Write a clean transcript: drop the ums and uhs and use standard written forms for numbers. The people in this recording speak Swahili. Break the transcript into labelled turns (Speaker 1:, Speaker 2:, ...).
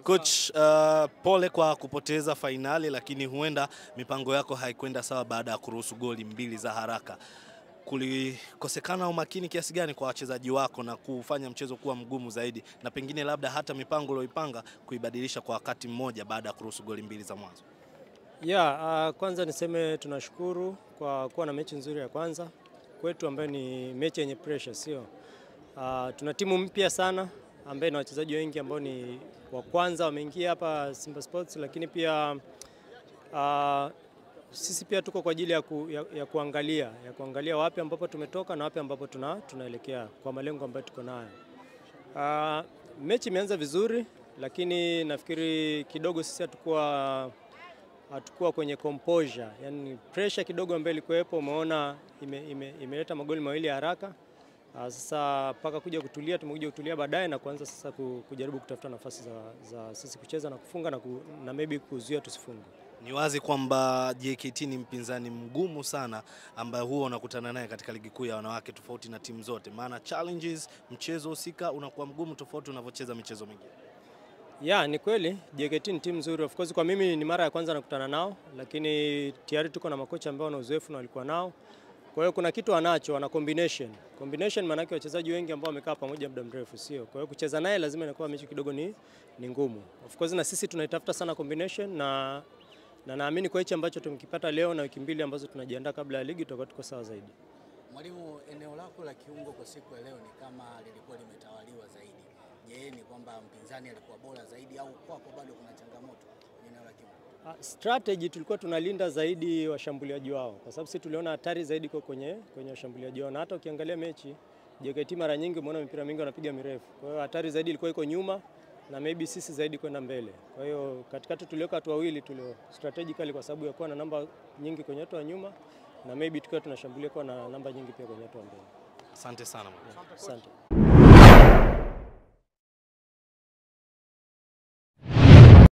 Speaker 1: Coach, pole kwa kupoteza fainali, lakini huenda mipango yako haikwenda sawa baada ya kuruhusu goli mbili za haraka. Kulikosekana umakini kiasi gani kwa wachezaji wako na kufanya mchezo kuwa mgumu zaidi, na pengine labda hata mipango uliyoipanga kuibadilisha kwa wakati mmoja baada ya kuruhusu goli mbili za mwanzo?
Speaker 2: Kwanza niseme tunashukuru kwa kuwa na mechi nzuri ya kwanza kwetu, ambayo ni mechi yenye pressure, sio? Tuna timu mpya sana ambaye na wachezaji wengi ambao ni wa kwanza wameingia hapa Simba Sports, lakini pia sisi pia tuko kwa ajili ya kuangalia wapi ambapo tumetoka na wapi ambapo tunaelekea kwa malengo ambayo tuko nayo. Mechi imeanza vizuri, lakini nafikiri kidogo sisi hatukuwa kwenye composure, yani pressure kidogo ambayo ilikuwepo, umeona imeleta magoli mawili ya haraka. Sasa paka tumekuja kutulia baadaye na kuanza sasa kujaribu kutafuta nafasi za sisi kucheza na kufunga na maybe kuzuia tusifunge.
Speaker 1: Ni wazi kwamba JKT ni mpinzani mgumu sana ambaye huwa unakutana naye katika ligi kuu ya wanawake, tofauti na timu zote. Maana challenges, mchezo husika unakuwa mgumu tofauti unavyocheza michezo mingine.
Speaker 2: Ni kweli JKT ni timu nzuri. Of course kwa mimi ni mara ya kwanza nakutana nao, lakini tayari tuko na makocha ambao wana uzoefu na walikuwa nao. Kwa hiyo kuna kitu wana combination. Combination maana yake wachezaji wengi ambao wamekaa pamoja muda mrefu, sio? Kwa hiyo kucheza naye lazima inakuwa mechi kidogo ni ngumu. Of course na sisi tunaitafuta sana combination, na naamini kwa hicho ambacho tumekipata leo na wiki mbili ambazo tunajiandaa kabla ya ligi tutakuwa tuko sawa zaidi.
Speaker 3: Mwalimu, eneo lako la kiungo kwa siku ya leo ni kama lilikuwa limetawaliwa zaidi. Je, ni kwamba mpinzani alikuwa bora zaidi au kwako bado kuna changamoto kwenye eneo la kiungo?
Speaker 2: Strategy tulikuwa tunalinda zaidi washambuliaji wao, kwa sababu sisi tuliona hatari zaidi kwenye washambuliaji wao, na hata ukiangalia mechi JKT mara nyingi umeona mipira mingi wanapiga mirefu. Kwa hiyo hatari zaidi ilikuwa iko nyuma na maybe sisi zaidi kwenda mbele. Kwa hiyo katikati tuliweka watu wawili strategically kwa sababu ya kuwa na namba nyingi kwenye watu wa nyuma, na maybe tukiwa tunashambulia kwa na namba nyingi pia kwenye watu wa mbele.
Speaker 1: Asante sana.
Speaker 2: Asante.